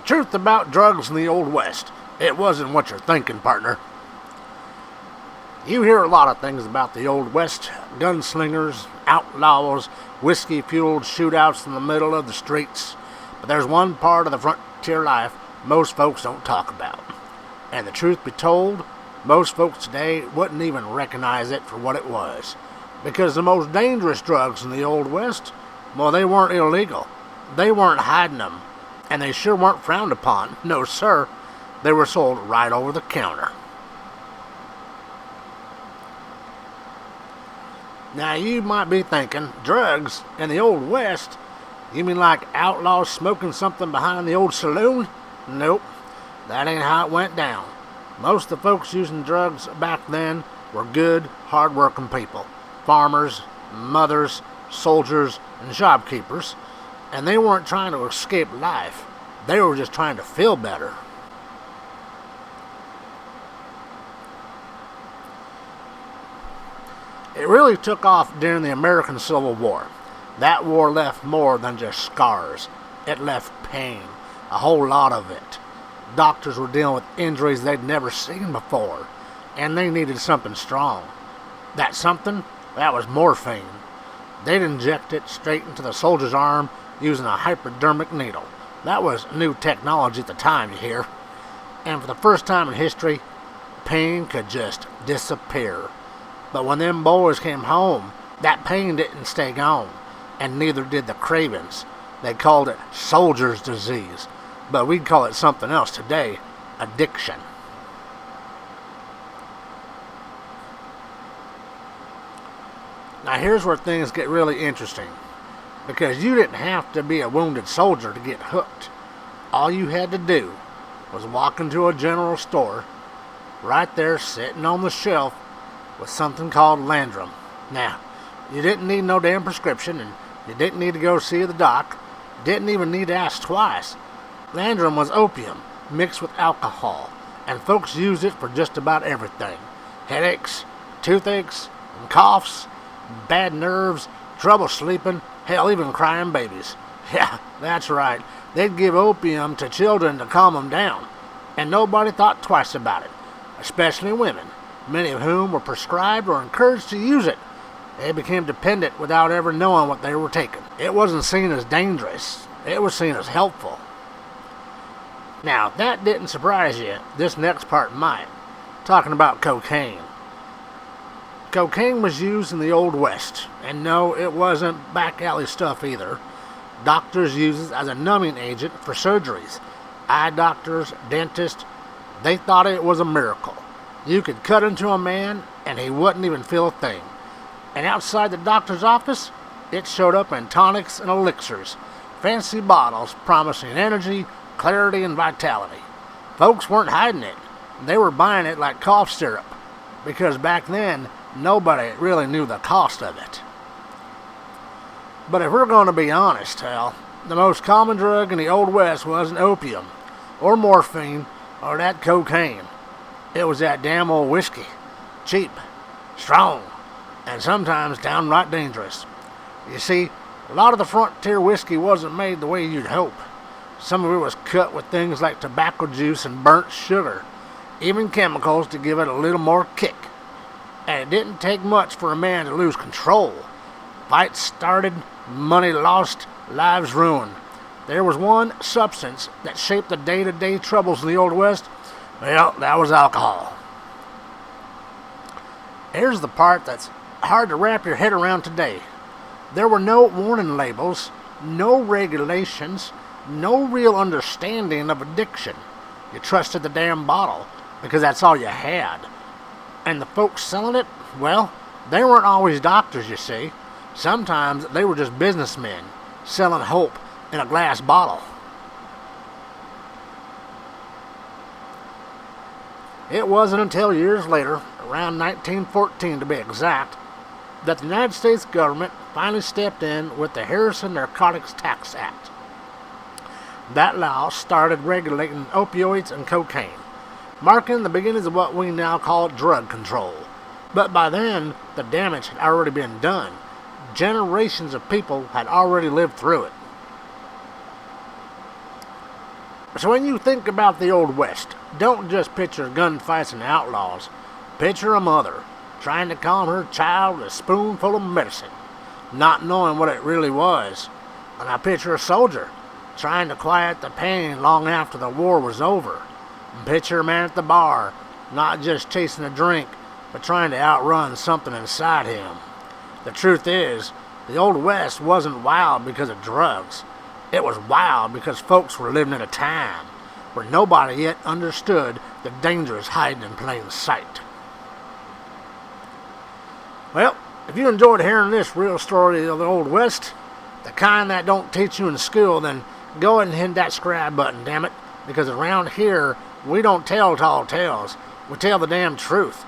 truth about drugs in the Old West. It wasn't what you're thinking, partner. You hear a lot of things about the Old West. Gunslingers, outlaws, whiskey-fueled shootouts in the middle of the streets. But there's one part of the frontier life most folks don't talk about. And the truth be told, most folks today wouldn't even recognize it for what it was. Because the most dangerous drugs in the Old West, well, they weren't illegal. They weren't hiding them. And they sure weren't frowned upon. No, sir. They were sold right over the counter. Now, you might be thinking, drugs in the Old West? You mean like outlaws smoking something behind the old saloon? Nope. That ain't how it went down. Most of the folks using drugs back then were good, hard-working people. Farmers, mothers, soldiers, and shopkeepers. And they weren't trying to escape life. They were just trying to feel better. It really took off during the American Civil War. That war left more than just scars. It left pain. A whole lot of it. Doctors were dealing with injuries they'd never seen before. And they needed something strong. That something? That was morphine. They'd inject it straight into the soldier's arm using a hypodermic needle. That was new technology at the time, you hear. And for the first time in history, pain could just disappear. But when them boys came home, that pain didn't stay gone, and neither did the cravings. They called it soldier's disease, but we'd call it something else today, addiction. Now here's where things get really interesting, because you didn't have to be a wounded soldier to get hooked. All you had to do was walk into a general store, right there sitting on the shelf, with something called laudanum. Now, you didn't need no damn prescription, and you didn't need to go see the doc. You didn't even need to ask twice. Laudanum was opium mixed with alcohol, and folks used it for just about everything. Headaches, toothaches, and coughs, bad nerves, trouble sleeping, hell, even crying babies. Yeah, that's right. They'd give opium to children to calm them down, and nobody thought twice about it, especially women, many of whom were prescribed or encouraged to use it. They became dependent without ever knowing what they were taking. It wasn't seen as dangerous. It was seen as helpful. Now, if that didn't surprise you, this next part might. Talking about cocaine. Cocaine was used in the Old West, and no, it wasn't back alley stuff either. Doctors used it as a numbing agent for surgeries. Eye doctors, dentists, they thought it was a miracle. You could cut into a man, and he wouldn't even feel a thing. And outside the doctor's office, it showed up in tonics and elixirs, fancy bottles promising energy, clarity, and vitality. Folks weren't hiding it. They were buying it like cough syrup, because back then, nobody really knew the cost of it. But if we're going to be honest, hell, the most common drug in the Old West wasn't opium, or morphine, or that cocaine. It was that damn old whiskey. Cheap, strong, and sometimes downright dangerous. You see, a lot of the frontier whiskey wasn't made the way you'd hope. Some of it was cut with things like tobacco juice and burnt sugar, even chemicals to give it a little more kick. And it didn't take much for a man to lose control. Fights started, money lost, lives ruined. There was one substance that shaped the day-to-day troubles in the Old West. Well, that was alcohol. Here's the part that's hard to wrap your head around today. There were no warning labels, no regulations, no real understanding of addiction. You trusted the damn bottle because that's all you had. And the folks selling it, well, they weren't always doctors, you see. Sometimes they were just businessmen selling hope in a glass bottle. It wasn't until years later, around 1914 to be exact, that the United States government finally stepped in with the Harrison Narcotics Tax Act. That law started regulating opioids and cocaine, marking the beginnings of what we now call drug control. But by then, the damage had already been done. Generations of people had already lived through it. So when you think about the Old West, don't just picture gunfights and outlaws. Picture a mother trying to calm her child with a spoonful of medicine, not knowing what it really was. And I picture a soldier trying to quiet the pain long after the war was over. And picture a man at the bar, not just chasing a drink, but trying to outrun something inside him. The truth is, the Old West wasn't wild because of drugs. It was wild because folks were living in a time where nobody yet understood the dangers hiding in plain sight. Well, if you enjoyed hearing this real story of the Old West, the kind that don't teach you in school, then go ahead and hit that subscribe button, damn it. Because around here, we don't tell tall tales. We tell the damn truth.